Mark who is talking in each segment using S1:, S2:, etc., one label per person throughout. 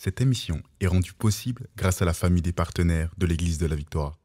S1: Cette émission est rendue possible grâce à la famille des partenaires de l'Église de la Victoire.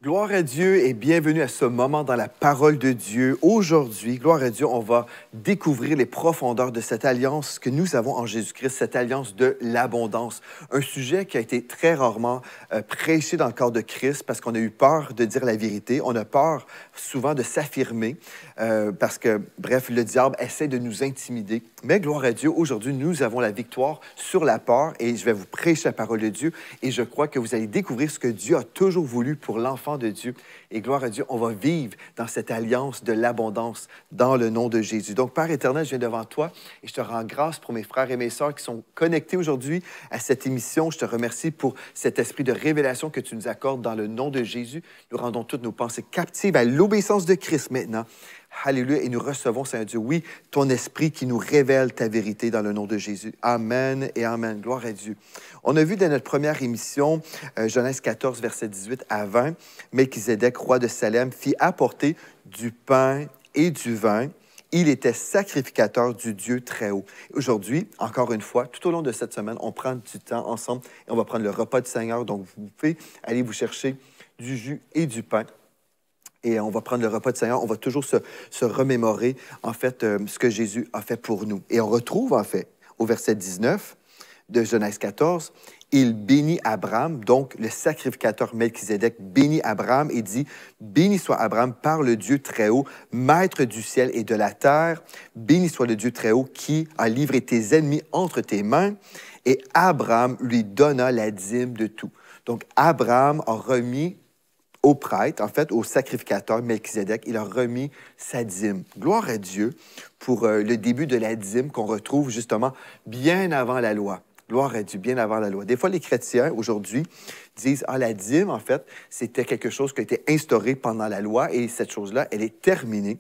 S2: Gloire à Dieu et bienvenue à ce moment dans la parole de Dieu. Aujourd'hui, gloire à Dieu, on va découvrir les profondeurs de cette alliance que nous avons en Jésus-Christ, cette alliance de l'abondance. Un sujet qui a été très rarement prêché dans le corps de Christ parce qu'on a eu peur de dire la vérité. On a peur souvent de s'affirmer parce que, bref, le diable essaie de nous intimider. Mais gloire à Dieu, aujourd'hui, nous avons la victoire sur la peur et je vais vous prêcher la parole de Dieu et je crois que vous allez découvrir ce que Dieu a toujours voulu pour l'enfant de Dieu. Et gloire à Dieu, on va vivre dans cette alliance de l'abondance dans le nom de Jésus. Donc, Père éternel, je viens devant toi et je te rends grâce pour mes frères et mes sœurs qui sont connectés aujourd'hui à cette émission. Je te remercie pour cet esprit de révélation que tu nous accordes dans le nom de Jésus. Nous rendons toutes nos pensées captives à l'obéissance de Christ maintenant. Alléluia. Et nous recevons, Saint Dieu, oui, ton esprit qui nous révèle ta vérité dans le nom de Jésus. Amen et amen. Gloire à Dieu. On a vu dans notre première émission, Genèse 14, versets 18 à 20, Melchizedek, roi de Salem, fit apporter du pain et du vin. Il était sacrificateur du Dieu très haut. Aujourd'hui, encore une fois, tout au long de cette semaine, on prend du temps ensemble et on va prendre le repas du Seigneur. Donc, vous pouvez aller vous chercher du jus et du pain. Et on va prendre le repas du Seigneur. On va toujours se remémorer, en fait, ce que Jésus a fait pour nous. Et on retrouve, en fait, au verset 19 de Genèse 14, il bénit Abraham, donc le sacrificateur Melchizedek bénit Abraham et dit, « Béni soit Abraham par le Dieu très haut, maître du ciel et de la terre. Béni soit le Dieu très haut qui a livré tes ennemis entre tes mains. » Et Abraham lui donna la dîme de tout. Donc, Abraham a remis au prêtre, en fait, au sacrificateur Melchizedek, il a remis sa dîme. Gloire à Dieu pour le début de la dîme qu'on retrouve justement bien avant la loi. Gloire à Dieu, bien avant la loi. Des fois, les chrétiens, aujourd'hui, disent « Ah, la dîme, en fait, c'était quelque chose qui a été instauré pendant la loi et cette chose-là, elle est terminée. »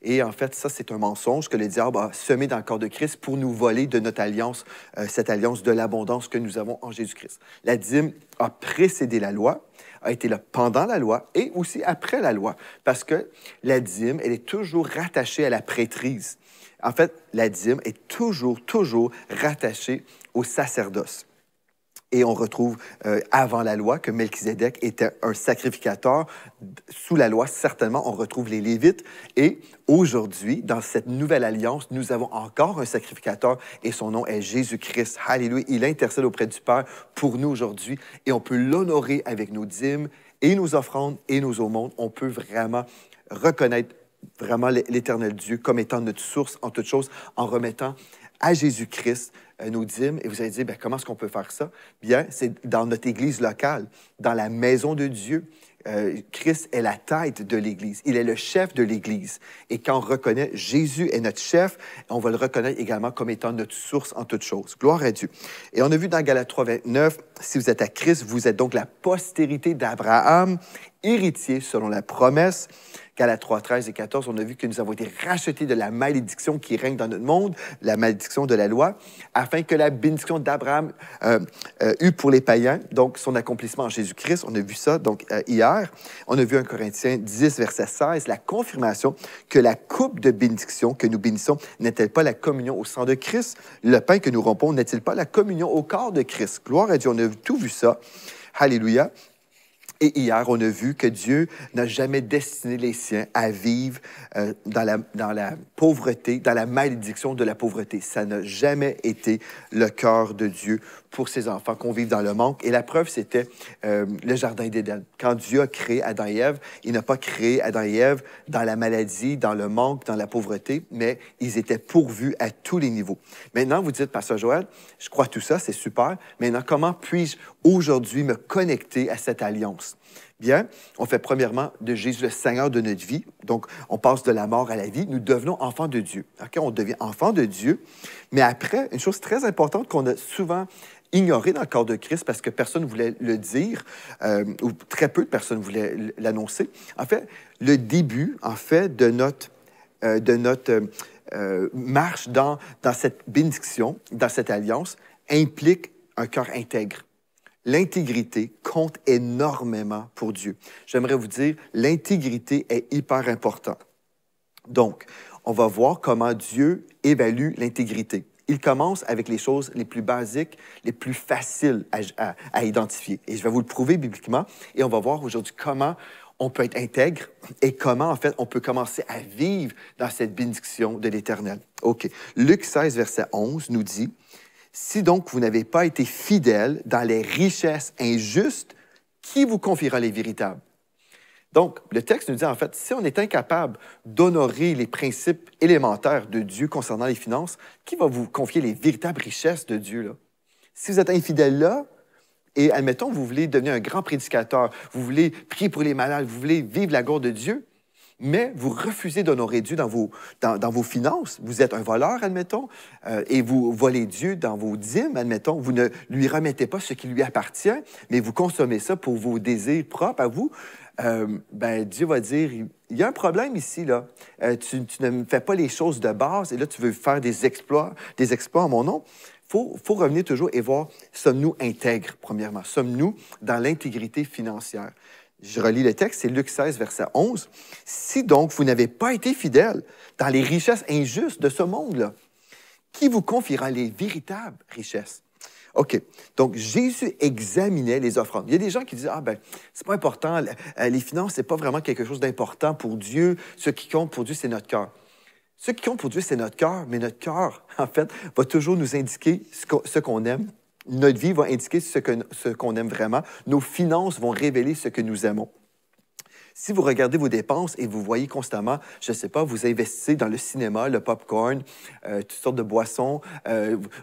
S2: Et en fait, ça, c'est un mensonge que le diable a semé dans le corps de Christ pour nous voler de notre alliance, cette alliance de l'abondance que nous avons en Jésus-Christ. La dîme a précédé la loi, a été là pendant la loi et aussi après la loi, parce que la dîme, elle est toujours rattachée à la prêtrise. En fait, la dîme est toujours rattachée au sacerdoce. Et on retrouve avant la loi que Melchizedek était un sacrificateur. Sous la loi, certainement, on retrouve les Lévites. Et aujourd'hui, dans cette nouvelle alliance, nous avons encore un sacrificateur et son nom est Jésus-Christ. Alléluia. Il intercède auprès du Père pour nous aujourd'hui et on peut l'honorer avec nos dîmes et nos offrandes et nos aumônes. On peut vraiment reconnaître vraiment l'Éternel Dieu comme étant notre source en toutes choses en remettant à Jésus-Christ nos dîmes. Et vous allez dire, bien, comment est-ce qu'on peut faire ça? Bien, c'est dans notre Église locale, dans la maison de Dieu. Christ est la tête de l'Église. Il est le chef de l'Église. Et quand on reconnaît Jésus est notre chef, on va le reconnaître également comme étant notre source en toutes choses. Gloire à Dieu. Et on a vu dans Galates 3, 29, si vous êtes à Christ, vous êtes donc la postérité d'Abraham, héritier selon la promesse. Galates 3, 13 et 14, on a vu que nous avons été rachetés de la malédiction qui règne dans notre monde, la malédiction de la loi, afin que la bénédiction d'Abraham eût pour les païens, donc son accomplissement en Jésus-Christ. On a vu ça donc hier. On a vu 1 Corinthiens 10, verset 16, la confirmation que la coupe de bénédiction que nous bénissons n'est-elle pas la communion au sang de Christ? Le pain que nous rompons n'est-il pas la communion au corps de Christ? Gloire à Dieu, on a tout vu ça. Alléluia. Et hier, on a vu que Dieu n'a jamais destiné les siens à vivre dans la pauvreté, dans la malédiction de la pauvreté. Ça n'a jamais été le cœur de Dieu pour ses enfants, qu'on vive dans le manque. Et la preuve, c'était le Jardin d'Éden. Quand Dieu a créé Adam et Ève, il n'a pas créé Adam et Ève dans la maladie, dans le manque, dans la pauvreté, mais ils étaient pourvus à tous les niveaux. Maintenant, vous dites, Pasteur Joël, je crois tout ça, c'est super. Maintenant, comment puis-je aujourd'hui me connecter à cette alliance? Bien, on fait premièrement de Jésus le Seigneur de notre vie. Donc, on passe de la mort à la vie. Nous devenons enfants de Dieu. Okay? On devient enfants de Dieu. Mais après, une chose très importante qu'on a souvent ignorée dans le corps de Christ parce que personne ne voulait le dire, ou très peu de personnes voulaient l'annoncer. En fait, le début, en fait, de notre de notre marche dans cette bénédiction, dans cette alliance, implique un cœur intègre. L'intégrité compte énormément pour Dieu. J'aimerais vous dire, l'intégrité est hyper importante. Donc, on va voir comment Dieu évalue l'intégrité. Il commence avec les choses les plus basiques, les plus faciles à identifier. Et je vais vous le prouver bibliquement. Et on va voir aujourd'hui comment on peut être intègre et comment, en fait, on peut commencer à vivre dans cette bénédiction de l'Éternel. OK. Luc 16, verset 11 nous dit, « Si donc vous n'avez pas été fidèles dans les richesses injustes, qui vous confiera les véritables? » Donc, le texte nous dit, en fait, si on est incapable d'honorer les principes élémentaires de Dieu concernant les finances, qui va vous confier les véritables richesses de Dieu, là? Si vous êtes infidèle là, et admettons, vous voulez devenir un grand prédicateur, vous voulez prier pour les malades, vous voulez vivre la gloire de Dieu, mais vous refusez d'honorer Dieu dans vos finances. Vous êtes un voleur, admettons, et vous volez Dieu dans vos dîmes, admettons. Vous ne lui remettez pas ce qui lui appartient, mais vous consommez ça pour vos désirs propres à vous. Dieu va dire, il y a un problème ici, là. Tu ne fais pas les choses de base, et là, tu veux faire des exploits en mon nom. Faut revenir toujours et voir, sommes-nous intègres, premièrement? Sommes-nous dans l'intégrité financière? Je relis le texte, c'est Luc 16, verset 11. « Si donc vous n'avez pas été fidèles dans les richesses injustes de ce monde-là, qui vous confiera les véritables richesses? » OK. Donc, Jésus examinait les offrandes. Il y a des gens qui disent, c'est pas important, les finances, c'est pas vraiment quelque chose d'important pour Dieu. Ce qui compte pour Dieu, c'est notre cœur. Ce qui compte pour Dieu, c'est notre cœur, mais notre cœur, en fait, va toujours nous indiquer ce qu'on aime. Notre vie va indiquer ce qu'on aime vraiment. Nos finances vont révéler ce que nous aimons. Si vous regardez vos dépenses et vous voyez constamment, je ne sais pas, vous investissez dans le cinéma, le popcorn, toutes sortes de boissons,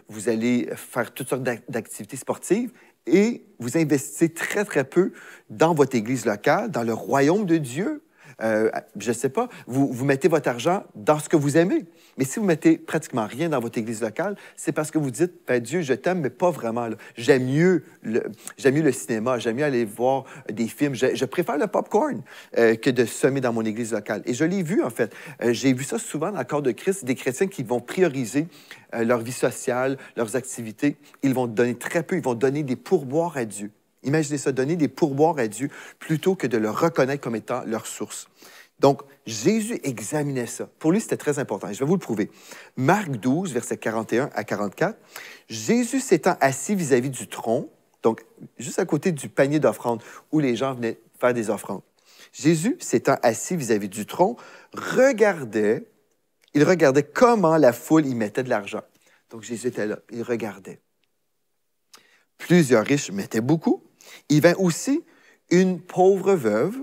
S2: vous allez faire toutes sortes d'activités sportives et vous investissez très, très peu dans votre église locale, dans le royaume de Dieu. Je ne sais pas, vous mettez votre argent dans ce que vous aimez. Mais si vous mettez pratiquement rien dans votre église locale, c'est parce que vous dites, Dieu, je t'aime, mais pas vraiment. J'aime mieux le cinéma, j'aime mieux aller voir des films. Je préfère le popcorn que de semer dans mon église locale. Et je l'ai vu, en fait. J'ai vu ça souvent dans le corps de Christ, des chrétiens qui vont prioriser leur vie sociale, leurs activités. Ils vont donner très peu, ils vont donner des pourboires à Dieu. Imaginez ça, donner des pourboires à Dieu plutôt que de le reconnaître comme étant leur source. Donc, Jésus examinait ça. Pour lui, c'était très important. Et je vais vous le prouver. Marc 12, versets 41 à 44. Jésus s'étant assis vis-à-vis du tronc, donc juste à côté du panier d'offrandes où les gens venaient faire des offrandes. Jésus s'étant assis vis-à-vis du tronc, il regardait comment la foule y mettait de l'argent. Donc, Jésus était là, il regardait. Plusieurs riches mettaient beaucoup. Il vint aussi une pauvre veuve.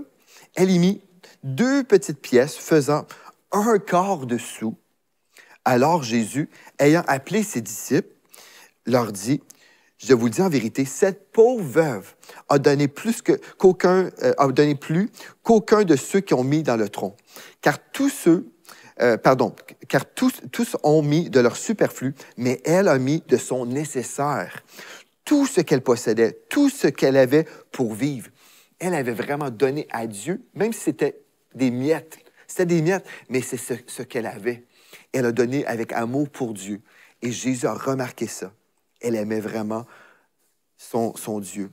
S2: Elle y mit 2 petites pièces faisant 1/4 de sou. Alors Jésus, ayant appelé ses disciples, leur dit, « Je vous le dis en vérité, cette pauvre veuve a donné plus qu'aucun de ceux qui ont mis dans le tronc. Car tous ont mis de leur superflu, mais elle a mis de son nécessaire. Tout ce qu'elle possédait, tout ce qu'elle avait pour vivre. » Elle avait vraiment donné à Dieu, même si c'était des miettes. C'était des miettes, mais c'est ce qu'elle avait. Elle a donné avec amour pour Dieu. Et Jésus a remarqué ça. Elle aimait vraiment son Dieu.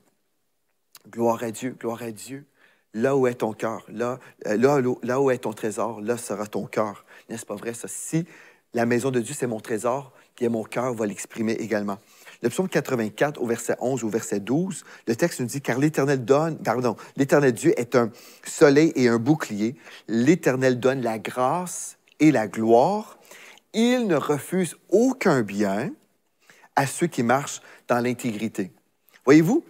S2: Gloire à Dieu, gloire à Dieu. Là où est ton cœur, là où est ton trésor, là sera ton cœur. N'est-ce pas vrai ça? Si la maison de Dieu, c'est mon trésor, bien mon cœur va l'exprimer également. Le psaume 84, au verset 11, au verset 12, le texte nous dit « Car l'Éternel Dieu est un soleil et un bouclier. L'Éternel donne la grâce et la gloire. Il ne refuse aucun bien à ceux qui marchent dans l'intégrité. » Voyez-vous,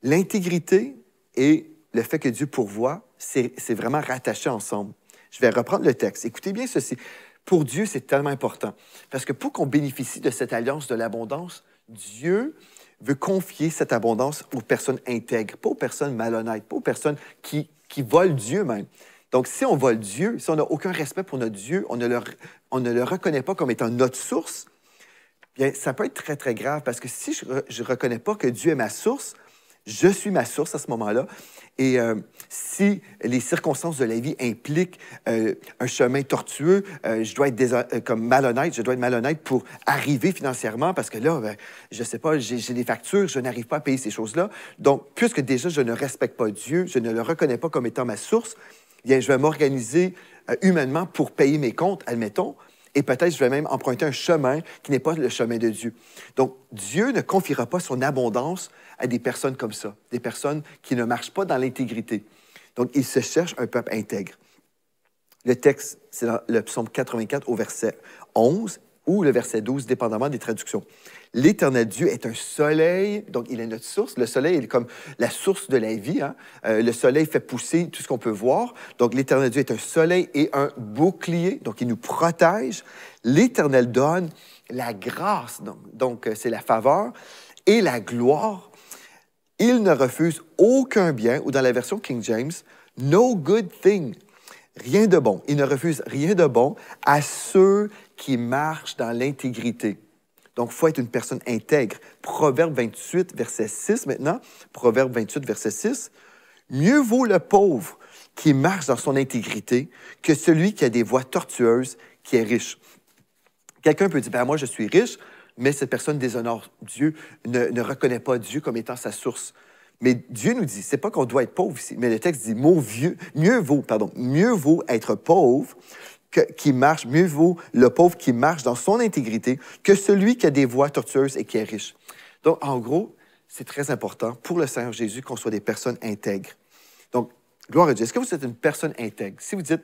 S2: l'intégrité et le fait que Dieu pourvoit, c'est vraiment rattaché ensemble. Je vais reprendre le texte. Écoutez bien ceci. Pour Dieu, c'est tellement important. Parce que pour qu'on bénéficie de cette alliance de l'abondance, Dieu veut confier cette abondance aux personnes intègres, pas aux personnes malhonnêtes, pas aux personnes qui volent Dieu même. Donc, si on vole Dieu, si on n'a aucun respect pour notre Dieu, on ne le reconnaît pas comme étant notre source, bien, ça peut être très, très grave parce que si je ne reconnais pas que Dieu est ma source, Je suis ma source à ce moment-là. Et si les circonstances de la vie impliquent un chemin tortueux, je dois être comme malhonnête, je dois être malhonnête pour arriver financièrement parce que là, ben, je ne sais pas, j'ai des factures, je n'arrive pas à payer ces choses-là. Donc, puisque déjà je ne respecte pas Dieu, je ne le reconnais pas comme étant ma source, bien, je vais m'organiser humainement pour payer mes comptes, admettons, et peut-être je vais même emprunter un chemin qui n'est pas le chemin de Dieu. Donc, Dieu ne confiera pas son abondance à des personnes comme ça, des personnes qui ne marchent pas dans l'intégrité. Donc, il se cherche un peuple intègre. Le texte, c'est dans le psaume 84 au verset 11 ou le verset 12, dépendamment des traductions. L'Éternel Dieu est un soleil, donc il est notre source. Le soleil est comme la source de la vie. Hein? Le soleil fait pousser tout ce qu'on peut voir. Donc l'Éternel Dieu est un soleil et un bouclier, donc il nous protège. L'Éternel donne la grâce, donc c'est la faveur, et la gloire. Il ne refuse aucun bien, ou dans la version King James, no good thing, rien de bon. Il ne refuse rien de bon à ceux qui marchent dans l'intégrité. Donc, il faut être une personne intègre. Proverbe 28, verset 6 maintenant. Proverbe 28, verset 6. Mieux vaut le pauvre qui marche dans son intégrité que celui qui a des voies tortueuses, qui est riche. Quelqu'un peut dire, ben, moi, je suis riche, mais cette personne déshonore Dieu, ne reconnaît pas Dieu comme étant sa source. Mais Dieu nous dit, c'est pas qu'on doit être pauvre ici, mais le texte dit, mieux vaut être pauvre qui marche, mieux vaut le pauvre qui marche dans son intégrité que celui qui a des voies tortueuses et qui est riche. Donc, en gros, c'est très important pour le Seigneur Jésus qu'on soit des personnes intègres. Donc, gloire à Dieu. Est-ce que vous êtes une personne intègre? Si vous dites,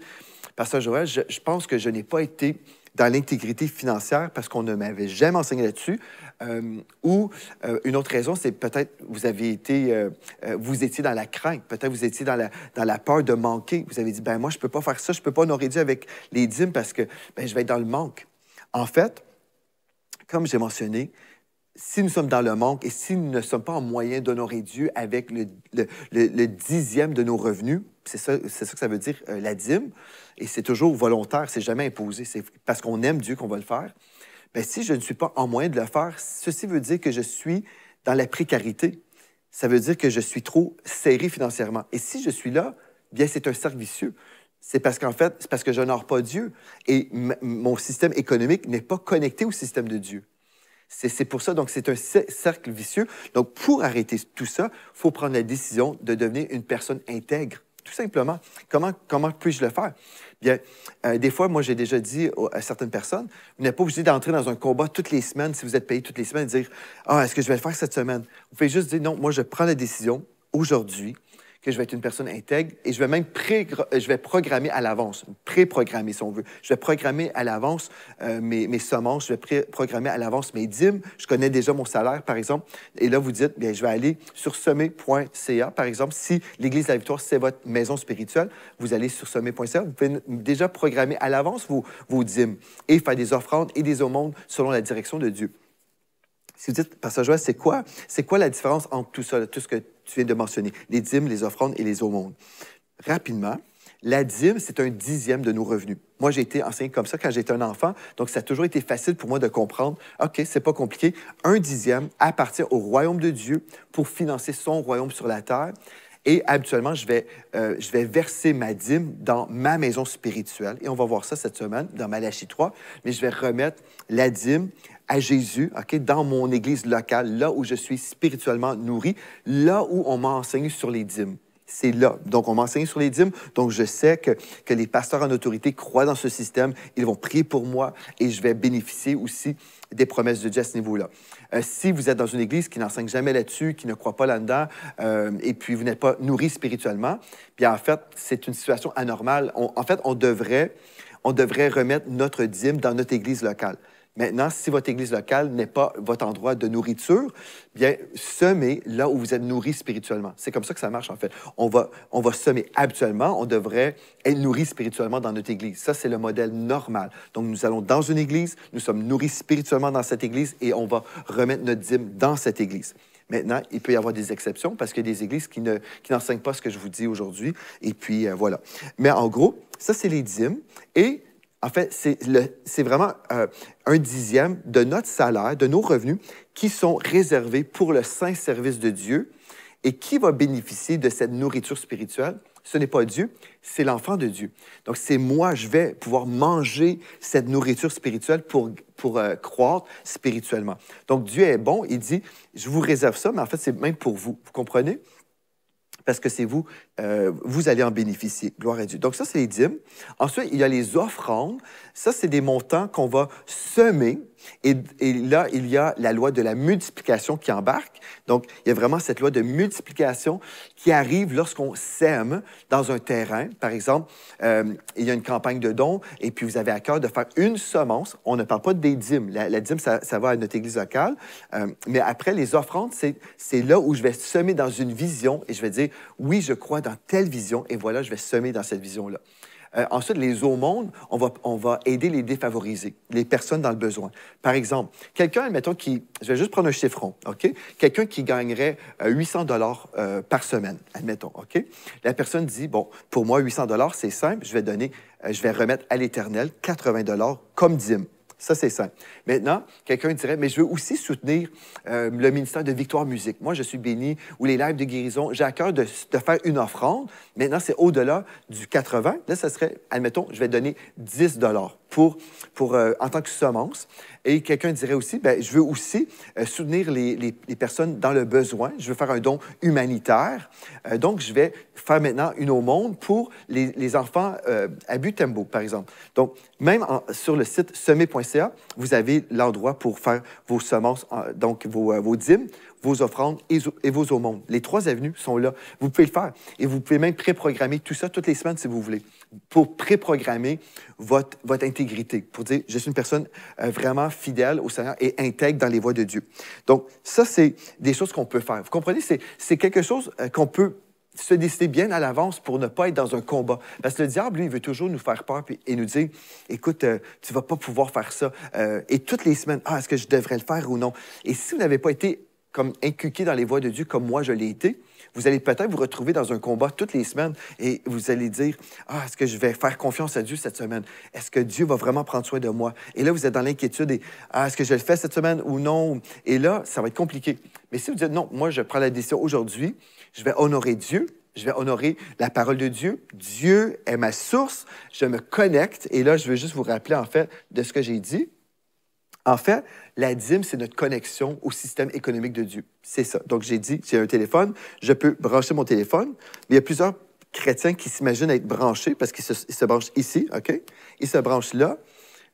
S2: Pasteur Joël, je pense que je n'ai pas été dans l'intégrité financière parce qu'on ne m'avait jamais enseigné là-dessus. Ou une autre raison, c'est peut-être vous étiez dans la crainte, peut-être vous étiez dans la peur de manquer. Vous avez dit, ben moi, je ne peux pas faire ça, je ne peux pas honorer Dieu avec les dîmes parce que ben, je vais être dans le manque. En fait, comme j'ai mentionné, si nous sommes dans le manque et si nous ne sommes pas en moyen d'honorer Dieu avec le dixième de nos revenus, c'est ça que ça veut dire, la dîme, et c'est toujours volontaire, c'est jamais imposé, c'est parce qu'on aime Dieu qu'on va le faire. Bien, si je ne suis pas en moyen de le faire, ceci veut dire que je suis dans la précarité. Ça veut dire que je suis trop serré financièrement. Et si je suis là, bien, c'est un cercle vicieux. C'est parce qu'en fait, c'est parce que je n'honore pas Dieu et mon système économique n'est pas connecté au système de Dieu. C'est pour ça, donc c'est un cercle vicieux. Donc, pour arrêter tout ça, il faut prendre la décision de devenir une personne intègre, tout simplement. Comment puis-je le faire? Bien, des fois, moi, j'ai déjà dit à certaines personnes, vous n'êtes pas obligé d'entrer dans un combat toutes les semaines, si vous êtes payé toutes les semaines, et dire, « Ah, est-ce que je vais le faire cette semaine? » Vous pouvez juste dire, non, moi, je prends la décision aujourd'hui que je vais être une personne intègre et je vais même programmer à l'avance, pré-programmer si on veut. Je vais programmer à l'avance mes semences, je vais programmer à l'avance mes dîmes. Je connais déjà mon salaire, par exemple. Et là, vous dites, bien, je vais aller sur semer.ca, par exemple. Si l'Église de la Victoire, c'est votre maison spirituelle, vous allez sur semer.ca. Vous pouvez déjà programmer à l'avance vos dîmes et faire des offrandes et des aumônes selon la direction de Dieu. Si vous dites, Pasteur Joël, c'est quoi la différence entre tout ça, tout ce que tu viens de mentionner, les dîmes, les offrandes et les aumônes? Rapidement, la dîme, c'est un dixième de nos revenus. Moi, j'ai été enseigné comme ça quand j'étais un enfant, donc ça a toujours été facile pour moi de comprendre, OK, c'est pas compliqué, un dixième appartient au royaume de Dieu pour financer son royaume sur la terre. Et habituellement, je vais verser ma dîme dans ma maison spirituelle. Et on va voir ça cette semaine dans Malachie 3. Mais je vais remettre la dîme à Jésus, OK, dans mon église locale, là où je suis spirituellement nourri, là où on m'a enseigné sur les dîmes. C'est là. Donc, on m'a enseigné sur les dîmes. Donc, je sais que les pasteurs en autorité croient dans ce système. Ils vont prier pour moi et je vais bénéficier aussi des promesses de Dieu à ce niveau-là. Si vous êtes dans une église qui n'enseigne jamais là-dessus, qui ne croit pas là-dedans, et puis vous n'êtes pas nourri spirituellement, bien en fait, c'est une situation anormale. On devrait remettre notre dîme dans notre église locale. Maintenant, si votre église locale n'est pas votre endroit de nourriture, bien, semez là où vous êtes nourri spirituellement. C'est comme ça que ça marche, en fait. On va semer habituellement, on devrait être nourri spirituellement dans notre église. Ça, c'est le modèle normal. Donc, nous allons dans une église, nous sommes nourris spirituellement dans cette église et on va remettre notre dîme dans cette église. Maintenant, il peut y avoir des exceptions parce qu'il y a des églises qui n'enseignent pas ce que je vous dis aujourd'hui. Et puis, voilà. Mais en gros, ça, c'est les dîmes. Et en fait, c'est vraiment un dixième de notre salaire, de nos revenus, qui sont réservés pour le saint service de Dieu Et qui va bénéficier de cette nourriture spirituelle? Ce n'est pas Dieu, c'est l'enfant de Dieu. Donc, c'est moi, je vais pouvoir manger cette nourriture spirituelle pour croître spirituellement. Donc, Dieu est bon, il dit, je vous réserve ça, mais en fait, c'est même pour vous. Vous comprenez? Parce que c'est vous, vous allez en bénéficier. Gloire à Dieu. Donc, ça, c'est les dîmes. Ensuite, il y a les offrandes. Ça, c'est des montants qu'on va semer. Et là, il y a la loi de la multiplication qui embarque. Donc, il y a vraiment cette loi de multiplication qui arrive lorsqu'on sème dans un terrain. Par exemple, il y a une campagne de dons et puis vous avez à cœur de faire une semence. On ne parle pas des dîmes. La dîme, ça va à notre église locale. Mais après, les offrandes, c'est là où je vais semer dans une vision et je vais dire, oui, je crois dans telle vision et voilà, je vais semer dans cette vision-là. Ensuite, les aumônes, on va aider les défavorisés, les personnes dans le besoin. Par exemple, quelqu'un, admettons, je vais juste prendre un chiffron, OK? Quelqu'un qui gagnerait 800 $ par semaine, admettons, OK? La personne dit, bon, pour moi, 800 $, c'est simple, je vais remettre à l'Éternel 80 $ comme dîme. Ça, c'est simple. Maintenant, quelqu'un dirait, mais je veux aussi soutenir le ministère de Victoire Musique. Moi, je suis béni, ou les lives de guérison. J'ai à cœur de faire une offrande. Maintenant, c'est au-delà du 80. Là, ça serait, admettons, je vais donner 10 $ en tant que semence. Et quelqu'un dirait aussi, bien, je veux aussi soutenir les personnes dans le besoin. Je veux faire un don humanitaire. Donc, je vais faire maintenant une aumône pour les enfants à Butembo, par exemple. Donc, même sur le site semer.ca, vous avez l'endroit pour faire vos semences, donc vos dîmes, vos offrandes et vos aumônes. Les 3 avenues sont là. Vous pouvez le faire. Et vous pouvez même préprogrammer tout ça toutes les semaines si vous voulez, pour préprogrammer votre intégrité, pour dire, je suis une personne vraiment fidèle au Seigneur et intègre dans les voies de Dieu. Donc, ça, c'est des choses qu'on peut faire. Vous comprenez? C'est quelque chose qu'on peut se décider bien à l'avance pour ne pas être dans un combat. Parce que le diable, lui, il veut toujours nous faire peur et nous dire, écoute, tu ne vas pas pouvoir faire ça. Et toutes les semaines, est-ce que je devrais le faire ou non? Et si vous n'avez pas été comme inculqué dans les voies de Dieu comme moi je l'ai été, vous allez peut-être vous retrouver dans un combat toutes les semaines et vous allez dire, est-ce que je vais faire confiance à Dieu cette semaine? Est-ce que Dieu va vraiment prendre soin de moi? Et là, vous êtes dans l'inquiétude et, est-ce que je le fais cette semaine ou non? Et là, ça va être compliqué. Mais si vous dites, non, moi, je prends la décision aujourd'hui, je vais honorer Dieu, je vais honorer la parole de Dieu. Dieu est ma source, je me connecte. Et là, je veux juste vous rappeler, en fait, de ce que j'ai dit. En fait, la dîme, c'est notre connexion au système économique de Dieu. C'est ça. Donc, j'ai dit, j'ai un téléphone, je peux brancher mon téléphone, mais il y a plusieurs chrétiens qui s'imaginent être branchés parce qu'ils se branchent ici, OK? Ils se branchent là,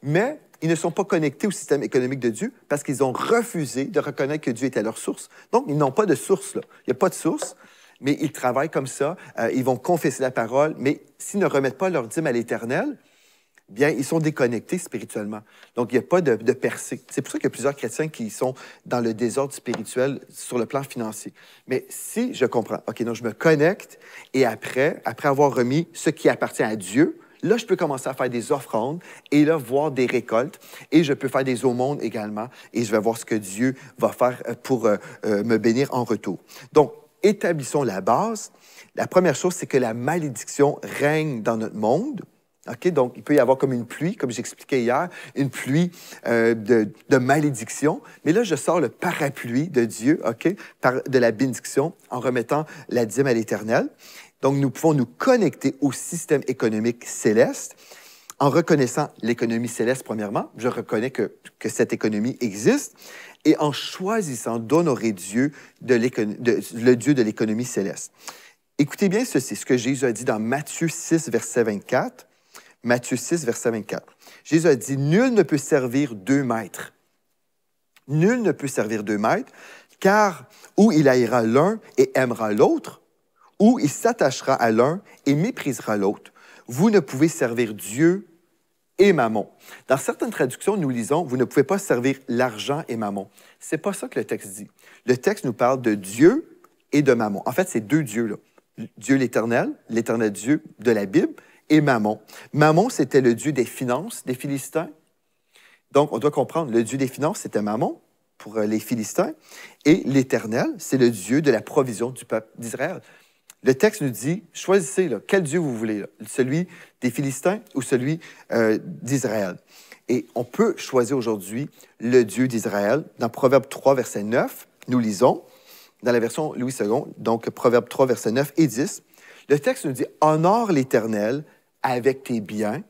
S2: mais ils ne sont pas connectés au système économique de Dieu parce qu'ils ont refusé de reconnaître que Dieu était leur source. Donc, ils n'ont pas de source, là. Il n'y a pas de source, mais ils travaillent comme ça. Ils vont confesser la parole, mais s'ils ne remettent pas leur dîme à l'Éternel, bien, ils sont déconnectés spirituellement. Donc, il n'y a pas de percée. C'est pour ça qu'il y a plusieurs chrétiens qui sont dans le désordre spirituel sur le plan financier. Mais si je comprends, OK, donc je me connecte et après avoir remis ce qui appartient à Dieu, là, je peux commencer à faire des offrandes et là, voir des récoltes. Et je peux faire des aumônes également et je vais voir ce que Dieu va faire pour me bénir en retour. Donc, établissons la base. La première chose, c'est que la malédiction règne dans notre monde. Okay? Donc, il peut y avoir comme une pluie, comme j'expliquais hier, une pluie de malédiction. Mais là, je sors le parapluie de Dieu, okay? De la bénédiction, en remettant la dîme à l'Éternel. Donc, nous pouvons nous connecter au système économique céleste en reconnaissant l'économie céleste, premièrement. Je reconnais que cette économie existe. Et en choisissant d'honorer Dieu, le Dieu de l'économie céleste. Écoutez bien ceci, ce que Jésus a dit dans Matthieu 6, verset 24. Matthieu 6, verset 24. Jésus a dit, « Nul ne peut servir 2 maîtres. Nul ne peut servir 2 maîtres, car ou il haïra l'un et aimera l'autre, ou il s'attachera à l'un et méprisera l'autre. Vous ne pouvez servir Dieu et Mammon. » Dans certaines traductions, nous lisons, « Vous ne pouvez pas servir l'argent et Mammon. » Ce n'est pas ça que le texte dit. Le texte nous parle de Dieu et de Mammon. En fait, c'est 2 dieux-là. Dieu l'éternel Dieu de la Bible, et Mammon. Mammon, c'était le dieu des finances des Philistins. Donc, on doit comprendre, le dieu des finances, c'était Mammon pour les Philistins, et l'Éternel, c'est le Dieu de la provision du peuple d'Israël. Le texte nous dit, choisissez là, quel Dieu vous voulez, là, celui des Philistins ou celui d'Israël. Et on peut choisir aujourd'hui le Dieu d'Israël. Dans Proverbe 3, verset 9, nous lisons, dans la version Louis II, donc Proverbe 3, versets 9 et 10, le texte nous dit « Honore l'Éternel avec tes biens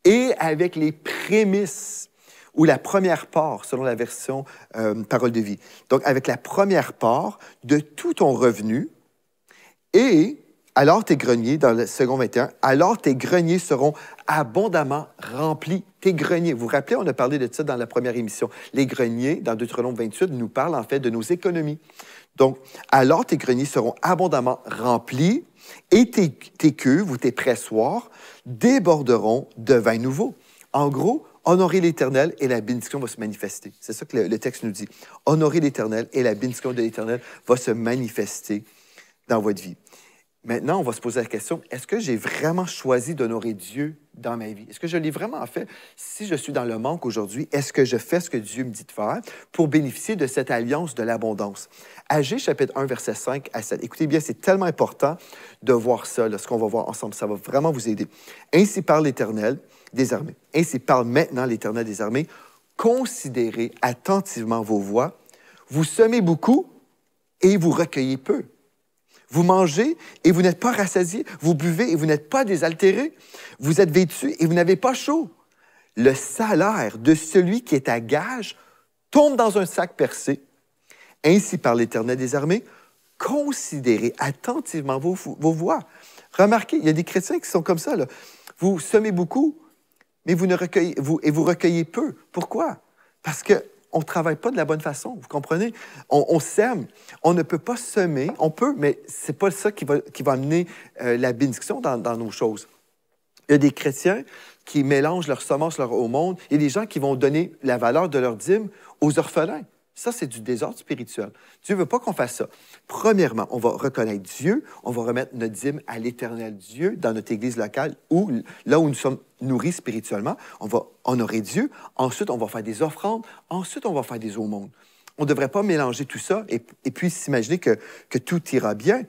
S2: et avec les prémices » ou la première part, selon la version Parole de vie. Donc, avec la première part de tout ton revenu, et alors tes greniers, dans le second 21, alors tes greniers seront abondamment remplis. Tes greniers, vous vous rappelez, on a parlé de ça dans la première émission. Les greniers, dans Deutéronome 28, nous parlent en fait de nos économies. Donc, alors tes greniers seront abondamment remplis et tes cuves ou tes pressoirs déborderont de vin nouveau. En gros, honorer l'Éternel et la bénédiction va se manifester. C'est ça que le texte nous dit. Honorer l'Éternel et la bénédiction de l'Éternel va se manifester dans votre vie. Maintenant, on va se poser la question, est-ce que j'ai vraiment choisi d'honorer Dieu dans ma vie? Est-ce que je l'ai vraiment fait? Si je suis dans le manque aujourd'hui, est-ce que je fais ce que Dieu me dit de faire pour bénéficier de cette alliance de l'abondance? Agée, chapitre 1, versets 5 à 7. Écoutez bien, c'est tellement important de voir ça, là, ce qu'on va voir ensemble. Ça va vraiment vous aider. Ainsi parle l'Éternel des armées. Ainsi parle maintenant l'Éternel des armées. Considérez attentivement vos voies. Vous semez beaucoup et vous recueillez peu. Vous mangez et vous n'êtes pas rassasiés. Vous buvez et vous n'êtes pas désaltérés. Vous êtes vêtus et vous n'avez pas chaud. Le salaire de celui qui est à gage tombe dans un sac percé. Ainsi parle l'Éternel des armées. Considérez attentivement vos voies. Remarquez, il y a des chrétiens qui sont comme ça, là. Vous semez beaucoup, mais vous recueillez peu. Pourquoi? Parce qu'on ne travaille pas de la bonne façon, vous comprenez? On sème, on ne peut pas semer, on peut, mais ce n'est pas ça qui va amener la bénédiction dans nos choses. Il y a des chrétiens qui mélangent leur semence au monde. Il y a des gens qui vont donner la valeur de leur dîme aux orphelins. Ça, c'est du désordre spirituel. Dieu ne veut pas qu'on fasse ça. Premièrement, on va reconnaître Dieu, on va remettre notre dîme à l'Éternel Dieu dans notre église locale ou là où nous sommes nourris spirituellement. On va honorer Dieu. Ensuite, on va faire des offrandes. Ensuite, on va faire des aumônes. On ne devrait pas mélanger tout ça et puis s'imaginer que tout ira bien.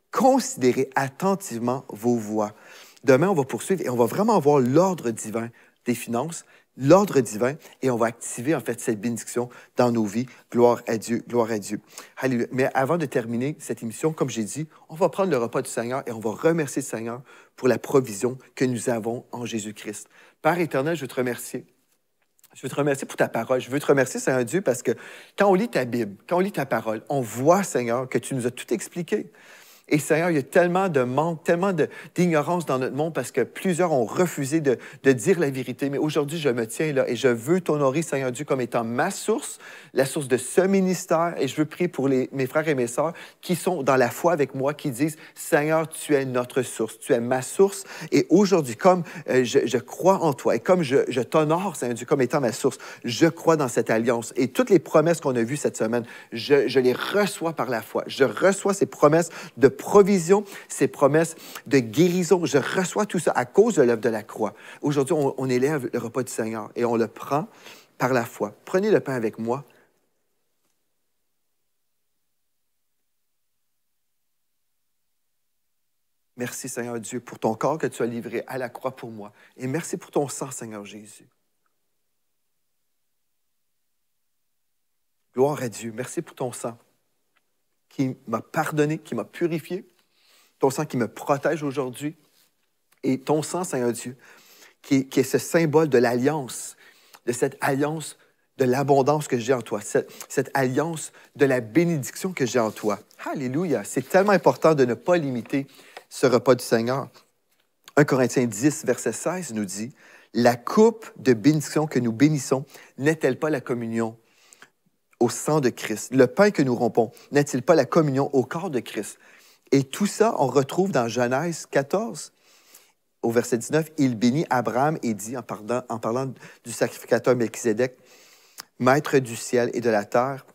S2: Considérez attentivement vos voies. Demain, on va poursuivre et on va vraiment voir l'ordre divin des finances, l'ordre divin, et on va activer en fait cette bénédiction dans nos vies. Gloire à Dieu, gloire à Dieu. Alléluia. Mais avant de terminer cette émission, comme j'ai dit, on va prendre le repas du Seigneur et on va remercier le Seigneur pour la provision que nous avons en Jésus-Christ. Père éternel, je veux te remercier. Je veux te remercier pour ta parole. Je veux te remercier, Seigneur Dieu, parce que quand on lit ta Bible, quand on lit ta parole, on voit, Seigneur, que tu nous as tout expliqué. Et Seigneur, il y a tellement de manque, tellement d'ignorance dans notre monde parce que plusieurs ont refusé de dire la vérité. Mais aujourd'hui, je me tiens là et je veux t'honorer, Seigneur Dieu, comme étant ma source, la source de ce ministère. Et je veux prier pour mes frères et mes sœurs qui sont dans la foi avec moi, qui disent, Seigneur, tu es notre source, tu es ma source. Et aujourd'hui, comme je crois en toi et comme je t'honore, Seigneur Dieu, comme étant ma source, je crois dans cette alliance. Et toutes les promesses qu'on a vues cette semaine, je les reçois par la foi. Je reçois ces promesses de provision, ces promesses de guérison. Je reçois tout ça à cause de l'œuvre de la croix. Aujourd'hui, on élève le repas du Seigneur et on le prend par la foi. Prenez le pain avec moi. Merci, Seigneur Dieu, pour ton corps que tu as livré à la croix pour moi. Et merci pour ton sang, Seigneur Jésus. Gloire à Dieu. Merci pour ton sang qui m'a pardonné, qui m'a purifié, ton sang qui me protège aujourd'hui, et ton sang, Seigneur Dieu, qui est ce symbole de l'alliance, de cette alliance de l'abondance que j'ai en toi, cette alliance de la bénédiction que j'ai en toi. Alléluia! C'est tellement important de ne pas limiter ce repas du Seigneur. 1 Corinthiens 10, verset 16 nous dit, « La coupe de bénédiction que nous bénissons n'est-elle pas la communion au sang de Christ? Le pain que nous rompons n'est-il pas la communion au corps de Christ? » Et tout ça, on retrouve dans Genèse 14, au verset 19, « Il bénit Abraham et dit, en parlant du sacrificateur Melchisédek, Maître du ciel et de la terre,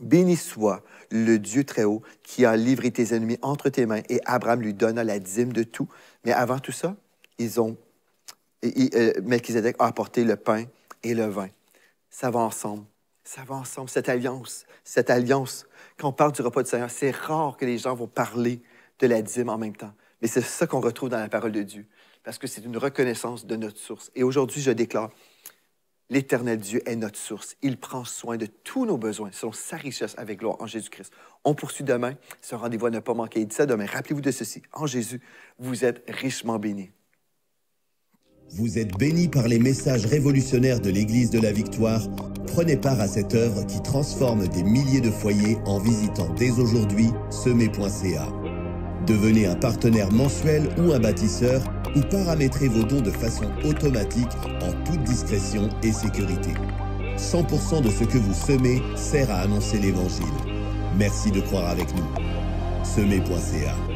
S2: béni soit le Dieu très haut qui a livré tes ennemis entre tes mains. » Et Abraham lui donna la dîme de tout. Mais avant tout ça, Melchisédek a apporté le pain et le vin. Ça va ensemble. Ça va ensemble, cette alliance. Quand on parle du repas du Seigneur, c'est rare que les gens vont parler de la dîme en même temps. Mais c'est ça qu'on retrouve dans la parole de Dieu, parce que c'est une reconnaissance de notre source. Et aujourd'hui, je déclare, L'Éternel Dieu est notre source. Il prend soin de tous nos besoins selon sa richesse avec gloire en Jésus-Christ. On poursuit demain. Ce rendez-vous à ne pas manquer. Et d'ici à demain, rappelez-vous de ceci. En Jésus, vous êtes richement bénis.
S3: Vous êtes bénis par les messages révolutionnaires de l'Église de la Victoire. Prenez part à cette œuvre qui transforme des milliers de foyers en visitant dès aujourd'hui semer.ca. Devenez un partenaire mensuel ou un bâtisseur ou paramétrez vos dons de façon automatique en toute discrétion et sécurité. 100% de ce que vous semez sert à annoncer l'Évangile. Merci de croire avec nous. Semer.ca